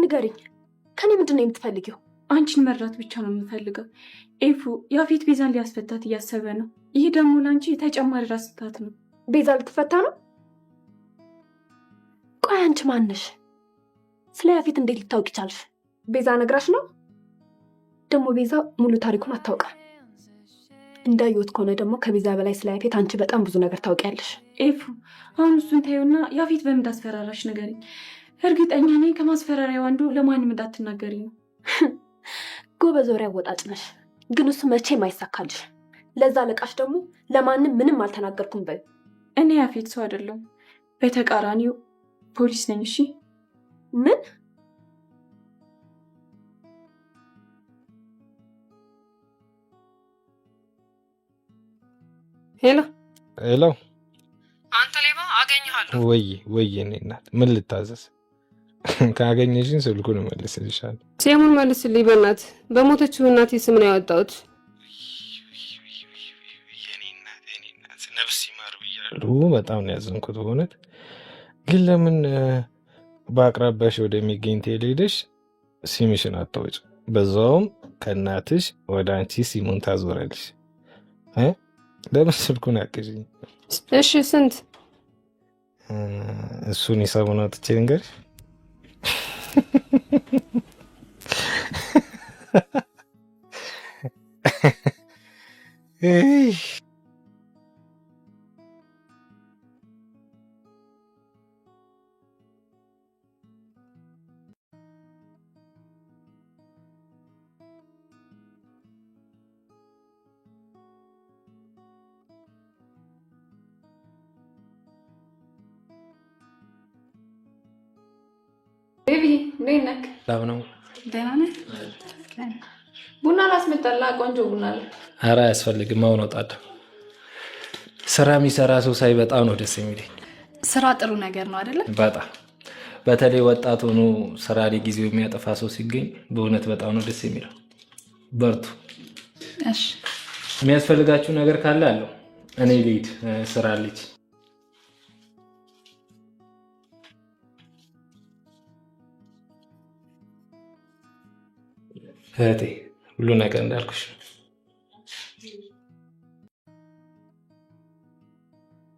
ንገሪኝ፣ ከኔ ምንድን ነው የምትፈልጊው? አንቺን መርዳት ብቻ ነው የምፈልገው። ኤፉ ያፌት ቤዛን ሊያስፈታት እያሰበ ነው። ይህ ደግሞ ለአንቺ ተጨማሪ ራስ ምታት ነው። ቤዛ ልትፈታ ነው? ቆይ አንቺ ማነሽ? ስለ ያፌት እንዴት ልታውቂ ቻልሽ? ቤዛ ነግራሽ ነው? ደግሞ ቤዛ ሙሉ ታሪኩን አታውቃም። እንዳየሁት ከሆነ ደግሞ ከቤዛ በላይ ስለ ያፌት አንቺ በጣም ብዙ ነገር ታውቂያለሽ። ኤፉ አሁን እሱን ታዩና ያፌት በምን እንዳስፈራራሽ ንገሪኝ። እርግጠኛ ነኝ ከማስፈራሪያው አንዱ ለማንም እንዳትናገሪ ነው። ጎበዝ ወሬ አወጣጭ ነሽ፣ ግን እሱ መቼም አይሳካልሽ። ለዛ አለቃሽ ደግሞ ለማንም ምንም አልተናገርኩም በይ። እኔ ያፌት ሰው አይደለም፣ በተቃራኒው ፖሊስ ነኝ። እሺ? ምን? ሄሎ ሄሎ፣ አንተ ሌባ አገኘሃለሁ። ወይ እኔ እናት ምን ልታዘዝ? ካገኘሽኝ ስልኩን እመልስልሻለሁ። ስሙን መልስልኝ በእናትህ። በሞተችው እናቴ ስም ነው ያወጣሁት። የኔ እናት ነፍስ ይማር ብያለሁ። በጣም ነው ያዘንኩት በእውነት። ግን ለምን በአቅራቢያሽ ወደሚገኝ ቴሌ ሄደሽ ሲምሽን አታወጭ? በዛውም ከእናትሽ ወደ አንቺ ሲሙን ታዞራለሽ። ለምን ስልኩን አቅዥኝ? እሺ ስንት? እሱን ሂሳቡን አውጥቼ ልንገርሽ። ቤቢ እንዴት ነህ? ላብነው ደህና ነህ? ቡና ላስመጣልህ? ቆንጆ ቡና አለ። ኧረ አያስፈልግም፣ አሁን እወጣለሁ። ስራ የሚሰራ ሰው ሳይ በጣም ነው ደስ የሚለኝ። ስራ ጥሩ ነገር ነው አይደለ? በጣም በተለይ ወጣት ሆኖ ስራ ላይ ጊዜው የሚያጠፋ ሰው ሲገኝ በእውነት በጣም ነው ደስ የሚለው። በርቱ። እሺ፣ የሚያስፈልጋችሁ ነገር ካለ አለው። እኔ ልሂድ፣ ስራ አለች። እህቴ ሁሉ ነገር እንዳልኩሽ ነው።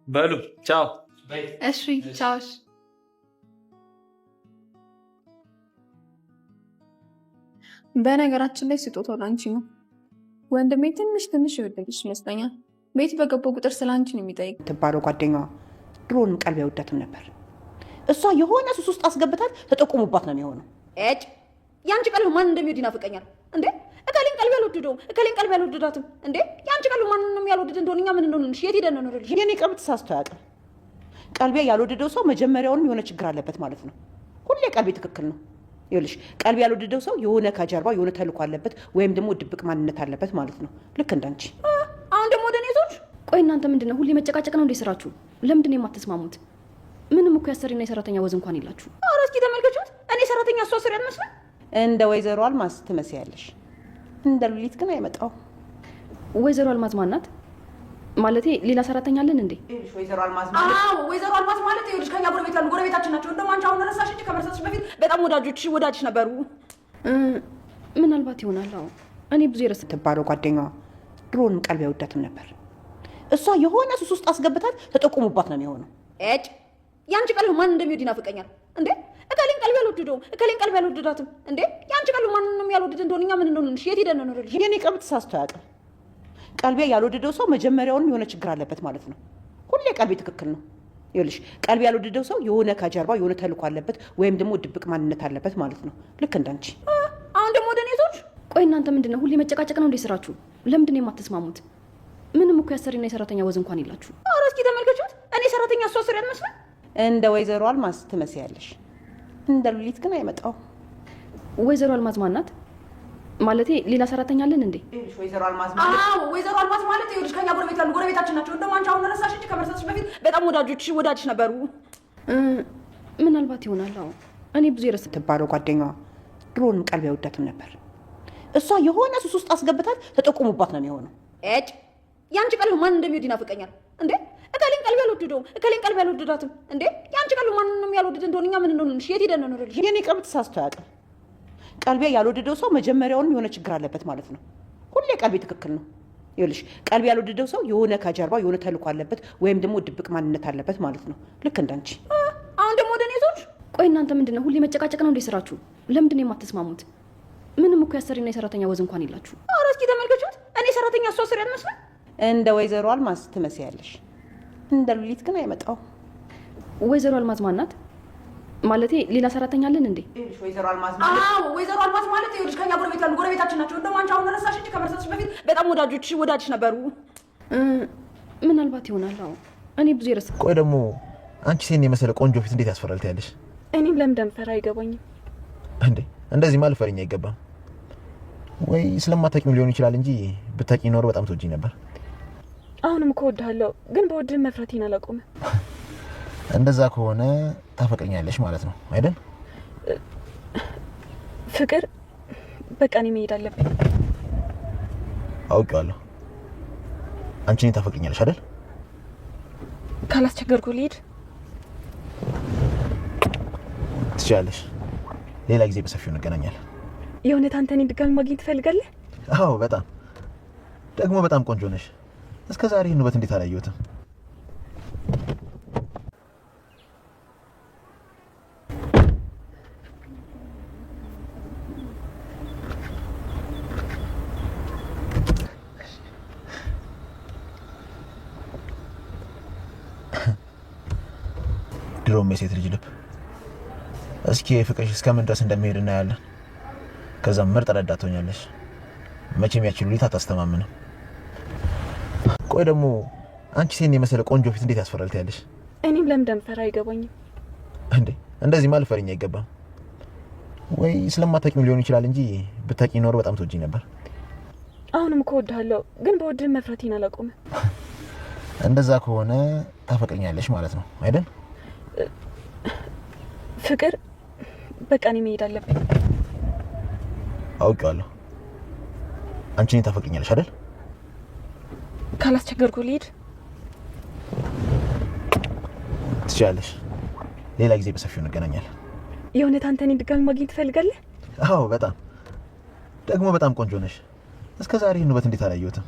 በሉ ቻው። እሺ ቻው። በነገራችን ላይ ስጦታው ላንቺ ነው። ወንድሜ ትንሽ የወደድሽ ይመስለኛል። ቤት በገባው ቁጥር ስለ አንቺ ነው የሚጠይቅ። ትባለው ጓደኛዋ ድሮንም ቀልብ አይወዳትም ነበር። እሷ የሆነ ሱስ ውስጥ አስገብታት ተጠቁሙባት ነው የሚሆነው። እጭ ያንቺ ቀልብ ማን እንደሚወድ ይናፍቀኛል እንዴ? እከሌን ቀልብ ያልወደደውም እከሌን ቀልብ ያልወደዳትም እንዴ? ያንቺ ቀልብ ማንንም ያልወደደ እንደሆነ እኛ ምን እንደሆነልሽ የት ሄደን ነው ልልሽ? የኔ ቀልብ ተሳስቶ ያውቃል። ቀልቤ ያልወደደው ሰው መጀመሪያውንም የሆነ ችግር አለበት ማለት ነው። ሁሌ ቀልቤ ትክክል ነው። ይኸውልሽ ቀልቤ ያልወደደው ሰው የሆነ ከጀርባ የሆነ ተልዕኮ አለበት ወይም ደግሞ ድብቅ ማንነት አለበት ማለት ነው። ልክ እንዳንቺ። አሁን ደግሞ ወደ እኔ ዞርሽ። ቆይ እናንተ ምንድን ነው ሁሌ መጨቃጨቅ ነው እንዴ ስራችሁ? ለምንድን ነው የማትስማሙት? ምንም እኮ ያሰሪና የሰራተኛ ወዝ እንኳን የላችሁ። ኧረ እስኪ ተመልከቹት። እኔ ሰራተኛ እሷ ስሪ አልመስልም? እንደ ወይዘሮ አልማዝ ትመስያለሽ። እንደ ሉሊት ግን አይመጣው። ወይዘሮ አልማዝ ማናት? ማለቴ ሌላ ሰራተኛ አለን እንዴ? ወይዘሮ አልማዝ ማለት? አዎ ወይዘሮ አልማዝ ማለት ይኸውልሽ ከኛ ጎረቤት ያሉ ጎረቤታችን ናቸው። እንደውም አንቺ አሁን ረሳሽ እንጂ ከመርሳትሽ በፊት በጣም ወዳጅሽ ነበሩ። ምናልባት ይሆናል። አዎ እኔ ብዙ የረሳ ትባለው ጓደኛዋ ድሮንም ቀልብ አይወዳትም ነበር። እሷ የሆነ ሱስ ውስጥ አስገብታት ተጠቁሙባት ነው የሚሆነው። እጭ ያንቺ ቀልብ ማን እንደሚወድ ይናፍቀኛል እንዴ? እከሌን ቀልብ ያልወደደውም እከሌን ቀልብ ያልወደዳትም እንዴ? ያንቺ ቀልብ ማንንም ያልወደደ እንደሆነ እኛ ምን እንደሆነልሽ የት ሄደን ነው ልልሽ? የኔ ቀልብ ተሳስቶ ያውቃል። ቀልቤ ያልወደደው ሰው መጀመሪያውንም የሆነ ችግር አለበት ማለት ነው። ሁሌ ቀልቤ ትክክል ነው። ይኸውልሽ ቀልቤ ያልወደደው ሰው የሆነ ከጀርባ የሆነ ተልዕኮ አለበት ወይም ደግሞ ድብቅ ማንነት አለበት ማለት ነው። ልክ እንዳንቺ። አሁን ደግሞ ወደ እኔ ዞርሽ። ቆይ እናንተ ምንድን ነው ሁሌ መጨቃጨቅ ነው እንዴ ስራችሁ? ለምንድን ነው የማትስማሙት? ምንም እኮ ያሰሪና የሰራተኛ ወዝ እንኳን የላችሁ። ኧረ እስኪ ተመልከቹት። እኔ ሰራተኛ እሷ ስሪ አልመስልም? እንደ ወይዘሮ አልማዝ ትመስያለሽ። እንደ ሉሊት ግን አይመጣው። ወይዘሮ አልማዝ ማናት? ማለቴ ሌላ ሰራተኛ አለን እንዴ? ወይዘሮ አልማዝ ማለት? አዎ ወይዘሮ አልማዝ ማለት ይኸውልሽ ከኛ ጎረቤት ያሉ ጎረቤታችን ናቸው። እንደውም አንቺ አሁን ረሳሽ እንጂ ከመርሳትሽ በፊት በጣም ወዳጅሽ ነበሩ። ምናልባት ይሆናል። አዎ እኔ ብዙ የረሳ ትባለው ጓደኛዋ ድሮንም ቀልብ አይወዳትም ነበር። እሷ የሆነ ሱስ ውስጥ አስገብታት ተጠቁሙባት ነው የሚሆነው። እጭ ያንቺ ቀልብ ማን እንደሚወድ ይናፍቀኛል እንዴ? እከሌን ቀልብ ያልወደደውም እከሌን ቀልብ ያልወደዳትም እንዴ? ያንቺ ቀልብ ማንንም ያልወደደ እንደሆነ እኛ ምን እንደሆነልሽ የት ሄደን ነው ልልሽ? የኔ ቀልብ ተሳስቶ ያውቃል። ቀልቤ ያልወደደው ሰው መጀመሪያውንም የሆነ ችግር አለበት ማለት ነው። ሁሌ ቀልቤ ትክክል ነው። ይኸውልሽ ቀልቤ ያልወደደው ሰው የሆነ ከጀርባ የሆነ ተልእኮ አለበት ወይም ደግሞ ድብቅ ማንነት አለበት ማለት ነው። ልክ እንዳንቺ። አሁን ደግሞ ወደ እኔ ዞርሽ። ቆይ እናንተ ምንድነው ሁሌ መጨቃጨቅ ነው እንዴ ስራችሁ? ለምንድን ነው የማትስማሙት? ምንም እኮ ያሰሪና የሰራተኛ ወዝ እንኳን የላችሁ። ኧረ እስኪ ተመልከቹት። እኔ ሰራተኛ እሷ ስሪ አልመስልም? እንደ ወይዘሮ አልማዝ ትመስያለሽ። እንደ ሉሊት ግን አይመጣው። ወይዘሮ አልማዝ ማናት? ማለቴ ሌላ ሰራተኛ አለን እንዴ? ወይዘሮ አልማዝ ማለት ወይዘሮ አልማዝ ማለት ይኸውልሽ ከኛ ጎረቤት ያሉ ጎረቤታችን ናቸው። እንደውም አንቺ አሁን ረሳሽ እንጂ ከመርሳትሽ በፊት በጣም ወዳጅሽ ነበሩ። ምናልባት ይሆናል። አዎ እኔ ብዙ ይረሳ። ቆይ ደግሞ አንቺ ሴን የመሰለ ቆንጆ ፊት እንዴት ያስፈራል ትያለሽ? እኔም ለምን እንደምፈራ አይገባኝም። እንዴ እንደዚህ ማለት ፈሪኝ አይገባም። ወይ ስለማታውቂው ሊሆን ይችላል እንጂ ብታውቂ ኖሮ በጣም ትወጂኝ ነበር። አሁንም እኮ እወድሃለሁ፣ ግን በወድህ መፍራቴን አላቆምም። እንደዛ ከሆነ ታፈቅረኛለሽ ማለት ነው አይደል? ፍቅር በቃ እኔ መሄድ አለብኝ። አውቄዋለሁ። አንቺ እኔን ታፈቅረኛለሽ አይደል? ካላስቸገርኩ ልሂድ። ትችላለሽ። ሌላ ጊዜ በሰፊው እንገናኛለን። የእውነት አንተ እኔን ድጋሚ ማግኘት ትፈልጋለህ? አዎ በጣም ደግሞ በጣም ቆንጆ ነሽ። እስከ ዛሬ ይህን ውበት እንዴት አላየሁትም? ድሮም የሴት ልጅ ልብ። እስኪ ፍቅርሽ እስከምን ድረስ እንደሚሄድ እናያለን። ከዛም ምርጥ ረዳት ትሆኛለሽ። መቼም ያቺ ሉሊት አታስተማምንም። ቆይ ደግሞ አንቺ ሴን የመሰለ ቆንጆ ፊት እንዴት ያስፈራል ትያለሽ? እኔም ለምን እንደምፈራ አይገባኝም። እንዴ እንደዚህ ማለት ፈሪኝ አይገባም። ወይ ስለማታውቂው ሊሆን ይችላል እንጂ ብታውቂ ኖሮ በጣም ትወጂኝ ነበር። አሁንም እኮ እወድሃለሁ፣ ግን በወድህ መፍራቴን አላቆምም። እንደዛ ከሆነ ታፈቅረኛለሽ ማለት ነው አይደል? ፍቅር በቃ እኔ መሄድ አለብኝ። አውቄዋለሁ። አንቺ እኔን ታፈቅረኛለሽ አይደል? ካላስቸገርኩ ልሂድ። ትችላለሽ። ሌላ ጊዜ በሰፊው እንገናኛለን። የእውነት አንተ እኔን ድጋሚ ማግኘት ትፈልጋለህ? አዎ በጣም ደግሞ በጣም ቆንጆ ነሽ። እስከ ዛሬ ይህን ውበት እንዴት አላየሁትም?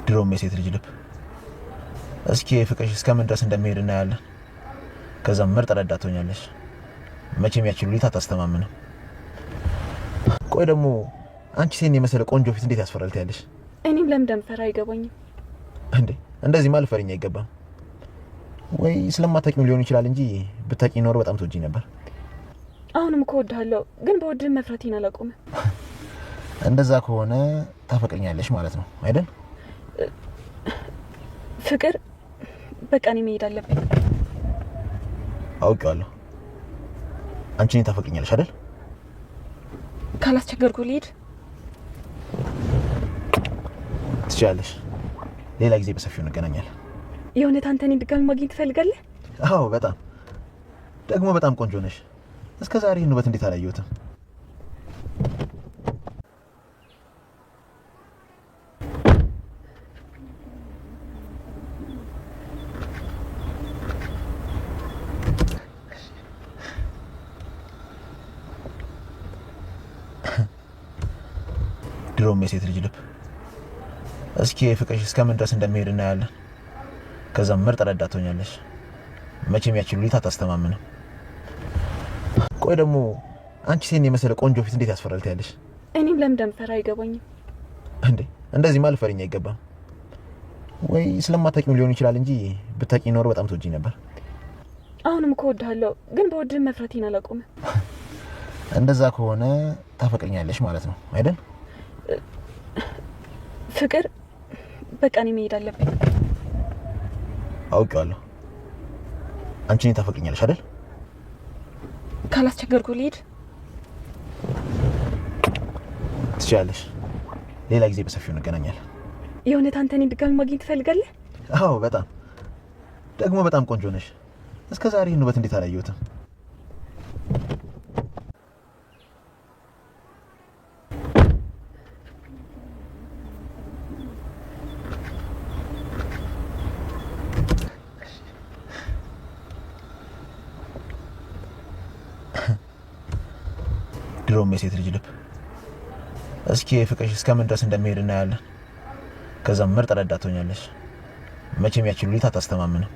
ድሮም የሴት ልጅ ልብ። እስኪ ፍቅርሽ እስከምን ድረስ እንደሚሄድ እናያለን። ከዛም ምርጥ ረዳት ትሆኛለሽ። መቼም ያቺ ሉሊት አታስተማምንም። ቆይ ደግሞ አንቺ ሴን የመሰለ ቆንጆ ፊት እንዴት ያስፈራል ትያለሽ? እኔም ለምን እንደምፈራ አይገባኝም። እንዴ እንደዚህ ማለት ፈሪኝ አይገባም። ወይ ስለማታውቂው ሊሆን ይችላል እንጂ ብታውቂ ኖሮ በጣም ትወጂኝ ነበር። አሁንም እኮ እወድሃለሁ፣ ግን በወድህ መፍራቴን አላቆምም። እንደዛ ከሆነ ታፈቅረኛለሽ ማለት ነው አይደል? ፍቅር በቃ እኔ መሄድ አለብኝ። አውቄዋለሁ። አንቺ እኔን ታፈቅረኛለሽ አይደል? ካላስቸገርኩ ልሂድ። ትችላለሽ። ሌላ ጊዜ በሰፊው እንገናኛለን። የእውነት አንተ እኔን ድጋሚ ማግኘት ትፈልጋለህ? አዎ በጣም ደግሞ በጣም ቆንጆ ነሽ። እስከ ዛሬ ይህን ውበት እንዴት አላየሁትም? ድሮም የሴት ልጅ ልብ። እስኪ ፍቅርሽ እስከምን ድረስ እንደሚሄድ እናያለን። ከዛም ምርጥ ረዳት ትሆኛለሽ። መቼም ያቺ ሉሊት አታስተማምንም። ቆይ ደግሞ አንቺ ሴን የመሰለ ቆንጆ ፊት እንዴት ያስፈራል ትያለሽ? እኔም ለምን እንደምፈራ አይገባኝም። እንዴ እንደዚህ ማለት ፈሪኝ አይገባም። ወይ ስለማታውቂው ሊሆን ይችላል እንጂ ብታውቂ ኖሮ በጣም ትወጂኝ ነበር። አሁንም እኮ እወድሃለሁ፣ ግን በወድህ መፍራቴን አላቆምም። እንደዛ ከሆነ ታፈቅረኛለሽ ማለት ነው አይደል? ፍቅር በቃ እኔ መሄድ አለብኝ። አውቄዋለሁ። አንቺ እኔን ታፈቅረኛለሽ አይደል? ካላስቸገርኩ ልሂድ። ትችላለሽ። ሌላ ጊዜ በሰፊው እንገናኛለን። የእውነት አንተ እኔን ድጋሚ ማግኘት ትፈልጋለህ? አዎ በጣም ደግሞ በጣም ቆንጆ ነሽ። እስከ ዛሬ ይህን ውበት እንዴት አላየሁትም? ድሮም የሴት ልጅ ልብ። እስኪ ፍቅርሽ እስከምን ድረስ እንደሚሄድ እናያለን። ከዛም ምርጥ ረዳት ትሆኛለሽ። መቼም ያቺ ሉሊት አታስተማምንም።